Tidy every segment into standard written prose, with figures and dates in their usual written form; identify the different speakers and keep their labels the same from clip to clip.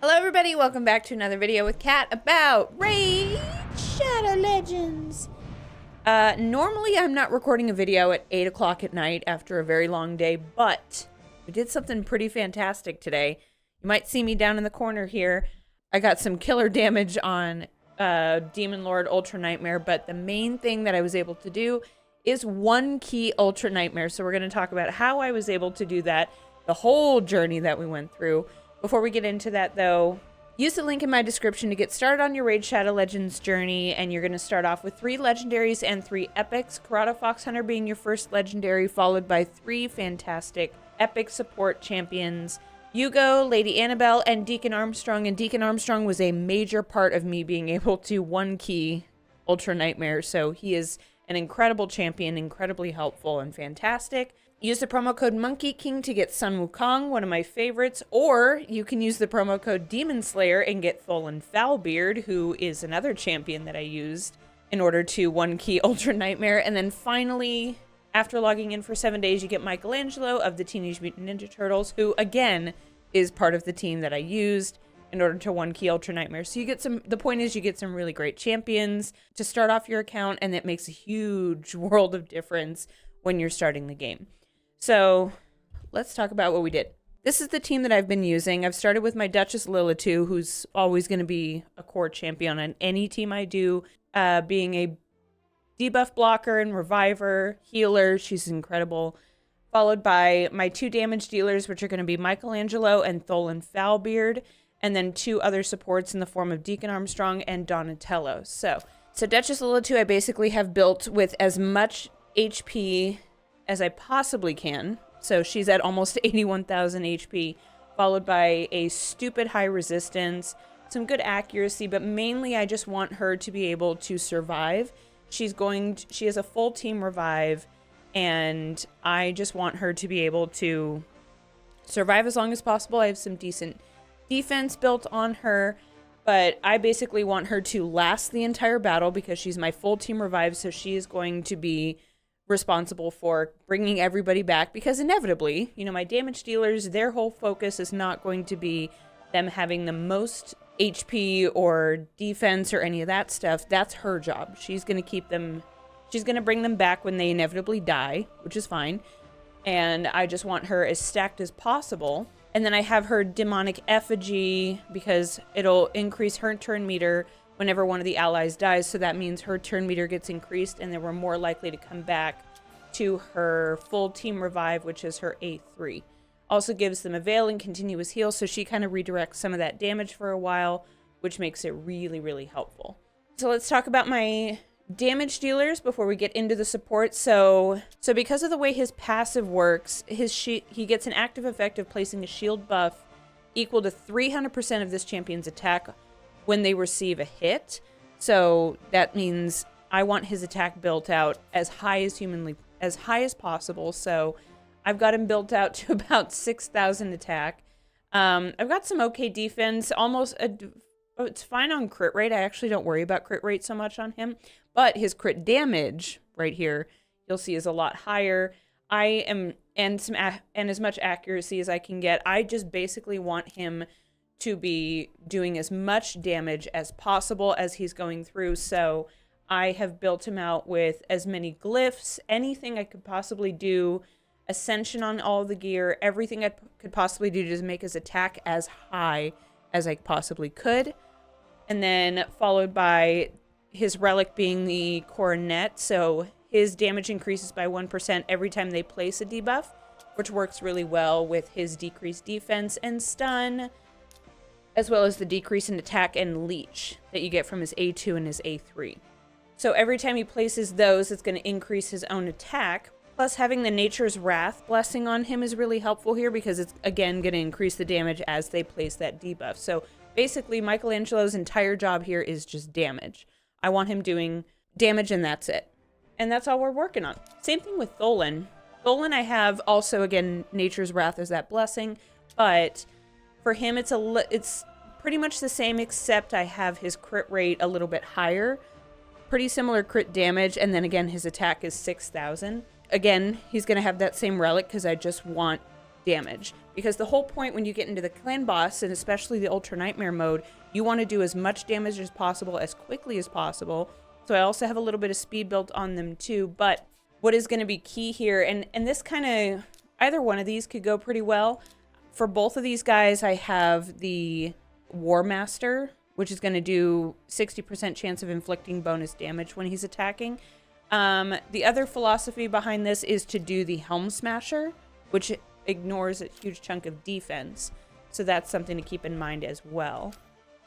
Speaker 1: Hello everybody, welcome back to another video with Kat about Raid Shadow Legends. Normally I'm not recording a video at 8 o'clock at night after a very long day, but we did something pretty fantastic today. You might see me down in the corner here. I got some killer damage on Demon Lord Ultra Nightmare, but the main thing that I was able to do is one key Ultra Nightmare. So we're going to talk about how I was able to do that, the whole journey that we went through. Before we get into that though, use the link in my description to get started on your Raid Shadow Legends journey, and you're going to start off with 3 legendaries and 3 epics, Karada Fox Hunter being your first legendary, followed by 3 fantastic epic support champions, Hugo, Lady Annabelle, and Deacon Armstrong. And Deacon Armstrong was a major part of me being able to one key Ultra Nightmare, so he is an incredible champion, incredibly helpful and fantastic. Use the promo code Monkey King to get Sun Wukong, one of my favorites, or you can use the promo code Demon Slayer and get Tholen Foulbeard, who is another champion that I used in order to one key Ultra Nightmare. And then finally, after logging in for 7 days, you get Michelangelo of the Teenage Mutant Ninja Turtles, who again is part of the team that I used in order to one key Ultra Nightmare. So you get the point is you get some really great champions to start off your account, and it makes a huge world of difference when you're starting the game. So let's talk about what we did. This is the team that I've been using. I've started with my Duchess Lilitu, who's always going to be a core champion on any team I do, being a debuff blocker and reviver, healer. She's incredible. Followed by my 2 damage dealers, which are going to be Michelangelo and Tholen Foulbeard, and then 2 other supports in the form of Deacon Armstrong and Donatello. So Duchess Lilitu I basically have built with as much HP as I possibly can. So she's at almost 81,000 HP, followed by a stupid high resistance, some good accuracy, but mainly I just want her to be able to survive. She has a full team revive, and I just want her to be able to survive as long as possible. I have some decent defense built on her, but I basically want her to last the entire battle because she's my full team revive, so she is going to be responsible for bringing everybody back, because inevitably, you know, my damage dealers, their whole focus is not going to be them having the most HP or defense or any of that stuff. That's her job. She's going to keep them, she's going to bring them back when they inevitably die, which is fine. And I just want her as stacked as possible. And then I have her demonic effigy because it'll increase her turn meter whenever one of the allies dies, so that means her turn meter gets increased and then we're more likely to come back to her full team revive, which is her A3. Also gives them a veil and continuous heal, so she kind of redirects some of that damage for a while, which makes it really, really helpful. So let's talk about my damage dealers before we get into the support. So because of the way his passive works, he gets an active effect of placing a shield buff equal to 300% of this champion's attack when they receive a hit. So that means I want his attack built out as high as possible. So I've got him built out to about 6,000 attack. I've got some okay defense, it's fine on crit rate. I actually don't worry about crit rate so much on him, but his crit damage right here, you'll see, is a lot higher. And as much accuracy as I can get. I just basically want him to be doing as much damage as possible as he's going through. So I have built him out with as many glyphs, anything I could possibly do, ascension on all the gear, everything I could possibly do to just make his attack as high as I possibly could. And then followed by his relic being the coronet. So his damage increases by 1% every time they place a debuff, which works really well with his decreased defense and stun, as well as the decrease in attack and leech that you get from his A2 and his A3. So every time he places those, it's going to increase his own attack. Plus, having the Nature's Wrath blessing on him is really helpful here because it's, again, going to increase the damage as they place that debuff. So basically, Michelangelo's entire job here is just damage. I want him doing damage, and that's it. And that's all we're working on. Same thing with Tholen. Tholen, I have also, again, Nature's Wrath as that blessing, but for him, it's pretty much the same, except I have his crit rate a little bit higher. Pretty similar crit damage, and then again, his attack is 6,000. Again, he's going to have that same relic because I just want damage. because the whole point when you get into the clan boss, and especially the Ultra Nightmare mode, you want to do as much damage as possible, as quickly as possible. So I also have a little bit of speed built on them too, but what is going to be key here, and this kind of, either one of these could go pretty well. For both of these guys, I have the War Master, which is going to do 60% chance of inflicting bonus damage when he's attacking. The other philosophy behind this is to do the Helm Smasher, which ignores a huge chunk of defense. So that's something to keep in mind as well.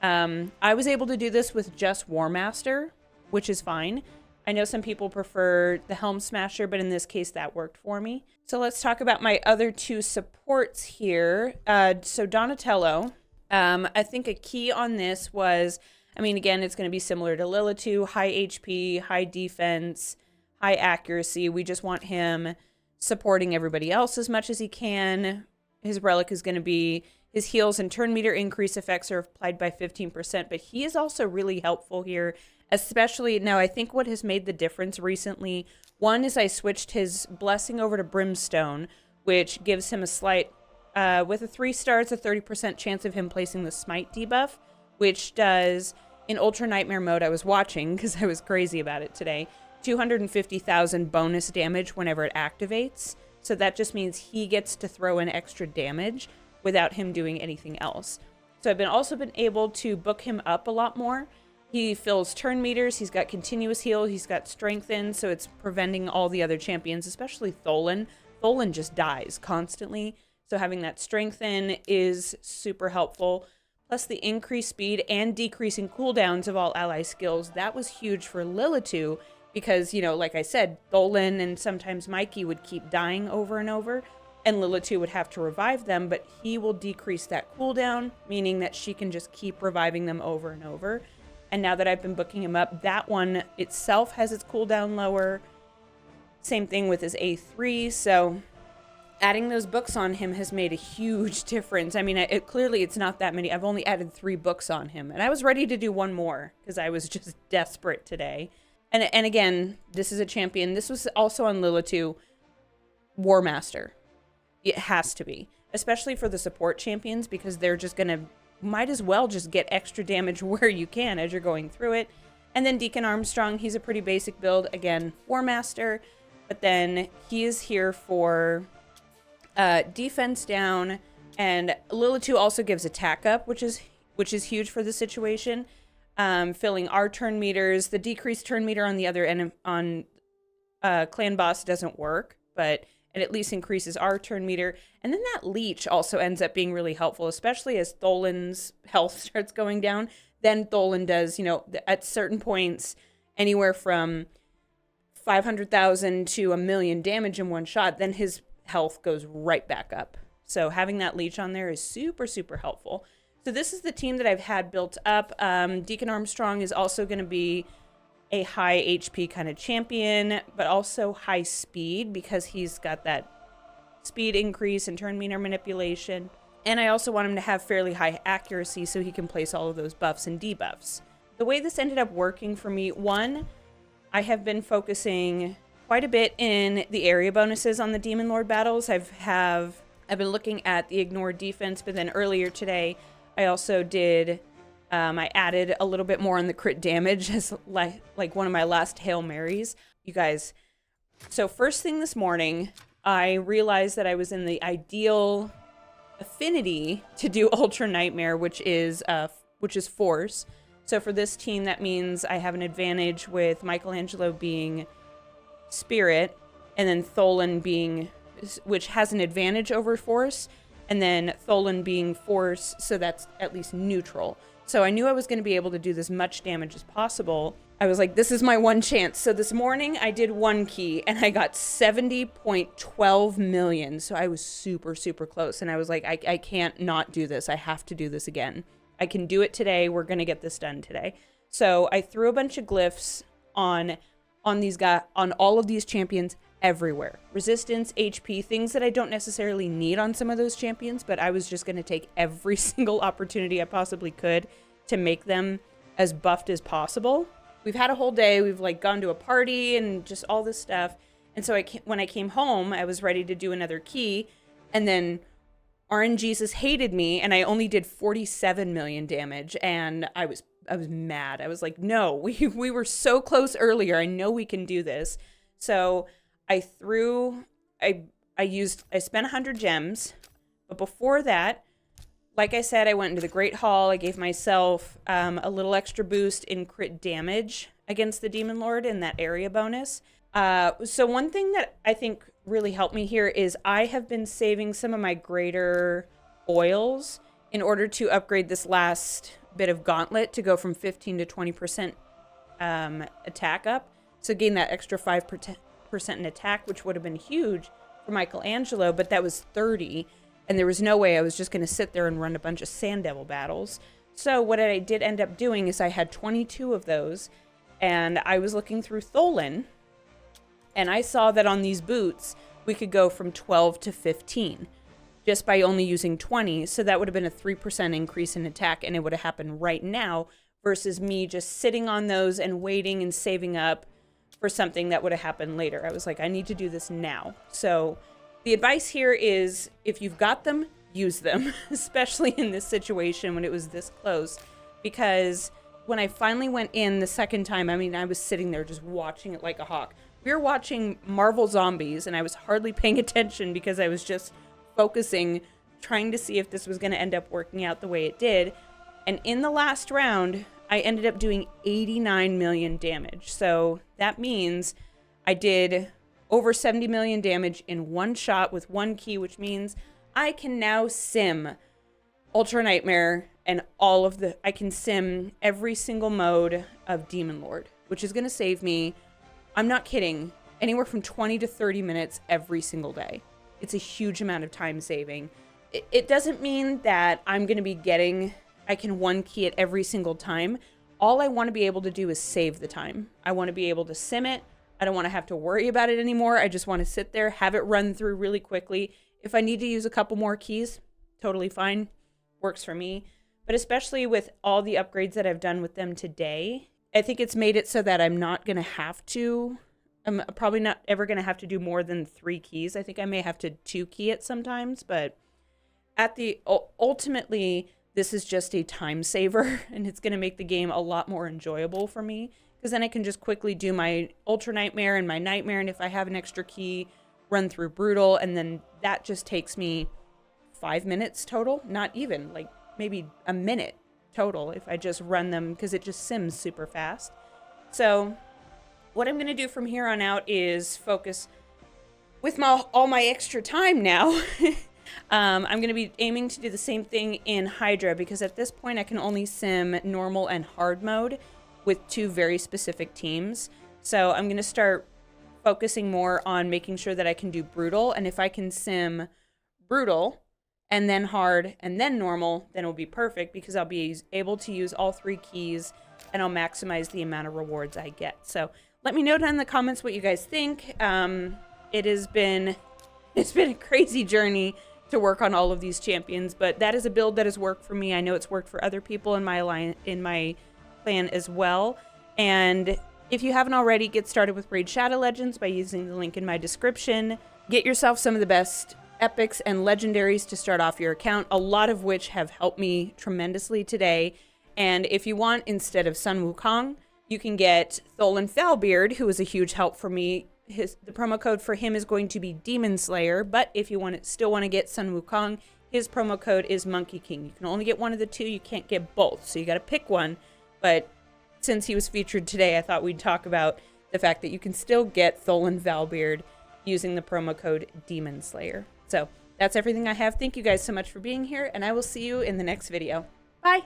Speaker 1: I was able to do this with just War Master, which is fine. I know some people prefer the Helm Smasher, but in this case that worked for me. So let's talk about my other two supports here. So Donatello, I think a key on this was, I mean, again, it's going to be similar to Lilitu, high HP, high defense, high accuracy. We just want him supporting everybody else as much as he can. His relic is going to be, his heals and turn meter increase effects are applied by 15%, but he is also really helpful here, especially now. I think what has made the difference recently, one is I switched his blessing over to Brimstone, which gives him a slight, with a 3-star, it's a 30% chance of him placing the smite debuff, which does, in Ultra Nightmare mode, I was watching because I was crazy about it today, 250,000 bonus damage whenever it activates. So that just means he gets to throw in extra damage without him doing anything else. So I've also been able to book him up a lot more. He fills turn meters, he's got continuous heal, he's got strengthen, so it's preventing all the other champions, especially Tholen. Tholen just dies constantly, so having that strengthen is super helpful. Plus the increased speed and decreasing cooldowns of all ally skills, that was huge for Lilitu, because, you know, like I said, Tholen and sometimes Mikey would keep dying over and over, and Lilitu would have to revive them, but he will decrease that cooldown, meaning that she can just keep reviving them over and over. And now that I've been booking him up, that one itself has its cooldown lower. Same thing with his A3, so adding those books on him has made a huge difference. I mean, clearly it's not that many. I've only added 3 books on him, and I was ready to do one more because I was just desperate today. And again, this is a champion. This was also on Lilitu, War Master. It has to be, especially for the support champions, because they're just going to, might as well just get extra damage where you can as you're going through it. And then Deacon Armstrong, he's a pretty basic build. Again, War Master, but then he is here for defense down, and Lilitu also gives attack up, which is huge for the situation. Filling our turn meters. The decreased turn meter on the other end on clan boss doesn't work, but it at least increases our turn meter. And then that leech also ends up being really helpful, especially as Tholen's health starts going down. Then Tholen does, you know, at certain points, anywhere from 500,000 to 1 million damage in one shot. Then his health goes right back up. So having that leech on there is super, super helpful. So this is the team that I've had built up. Deacon Armstrong is also going to be a high HP kind of champion, but also high speed because he's got that speed increase and turn meter manipulation. And I also want him to have fairly high accuracy so he can place all of those buffs and debuffs. The way this ended up working for me, one, I have been focusing quite a bit in the area bonuses on the Demon Lord battles. I've been looking at the ignore defense, but then earlier today, I also did, I added a little bit more on the crit damage as like one of my last Hail Marys. You guys, so first thing this morning, I realized that I was in the ideal affinity to do Ultra Nightmare, which is Force. So for this team, that means I have an advantage with Michelangelo being Spirit, and then Tholen being, which has an advantage over Force, and then Tholen being Force, so that's at least neutral. So I knew I was going to be able to do as much damage as possible. I was like, this is my one chance. So this morning I did one key and I got 70.12 million. So I was super, super close. And I was like, I can't not do this. I have to do this again. I can do it today. We're going to get this done today. So I threw a bunch of glyphs on these guys, on all of these champions everywhere. Resistance, HP, things that I don't necessarily need on some of those champions, but I was just going to take every single opportunity I possibly could to make them as buffed as possible. We've had a whole day. We've like gone to a party and just all this stuff. And so when I came home, I was ready to do another key. And then RNGesus hated me, and I only did 47 million damage, and I was mad. I was like, no, we were so close earlier. I know we can do this. So I spent 100 gems, but before that, like I said, I went into the Great Hall. I gave myself a little extra boost in crit damage against the Demon Lord in that area bonus. So one thing that I think really helped me here is I have been saving some of my greater oils in order to upgrade this last bit of gauntlet to go from 15 to 20% attack up. So gain that extra 5% in attack, which would have been huge for Michelangelo, but that was 30. And there was no way I was just going to sit there and run a bunch of Sand Devil battles. So what I did end up doing is I had 22 of those, and I was looking through Tholen, and I saw that on these boots, we could go from 12 to 15 just by only using 20. So that would have been a 3% increase in attack, and it would have happened right now versus me just sitting on those and waiting and saving up for something that would have happened later. I was like, I need to do this now. So the advice here is if you've got them, use them, especially in this situation when it was this close, because when I finally went in the second time, I mean, I was sitting there just watching it like a hawk. We were watching Marvel Zombies, and I was hardly paying attention because I was just focusing, trying to see if this was going to end up working out the way it did. And in the last round, I ended up doing 89 million damage. So that means I did over 70 million damage in one shot with one key, which means I can now sim Ultra Nightmare and I can sim every single mode of Demon Lord, which is going to save me, I'm not kidding, anywhere from 20 to 30 minutes every single day. It's a huge amount of time saving. It doesn't mean that I'm going to be I can one key it every single time. All I want to be able to do is save the time. I want to be able to sim it. I don't want to have to worry about it anymore. I just want to sit there, have it run through really quickly. If I need to use a couple more keys, totally fine. Works for me. But especially with all the upgrades that I've done with them today, I think it's made it so that I'm probably not ever going to have to do more than 3 keys. I think I may have to 2 key it sometimes, but ultimately, this is just a time saver, and it's going to make the game a lot more enjoyable for me, because then I can just quickly do my Ultra Nightmare and my Nightmare, and if I have an extra key, run through Brutal, and then that just takes me 5 minutes total. Not even, like maybe a minute total if I just run them, because it just sims super fast. So what I'm going to do from here on out is focus with all my extra time now. I'm going to be aiming to do the same thing in Hydra, because at this point I can only sim normal and hard mode with 2 very specific teams. So I'm going to start focusing more on making sure that I can do Brutal, and if I can sim Brutal and then hard and then normal, then it'll be perfect, because I'll be able to use all 3 keys and I'll maximize the amount of rewards I get. So let me know down in the comments what you guys think. It's been a crazy journey to work on all of these champions, but that is a build that has worked for me. I know it's worked for other people in my clan as well. And if you haven't already, get started with Raid Shadow Legends by using the link in my description. Get yourself some of the best epics and legendaries to start off your account, a lot of which have helped me tremendously today. And if you want, instead of Sun Wukong, you can get Tholen Foulbeard, who is a huge help for me. The promo code for him is going to be Demon Slayer, but if you still want to get Sun Wukong, his promo code is Monkey King. You can only get one of the 2, you can't get both, so you got to pick one. But since he was featured today, I thought we'd talk about the fact that you can still get Tholen Foulbeard using the promo code Demon Slayer. So that's everything I have. Thank you guys so much for being here, and I will see you in the next video. Bye!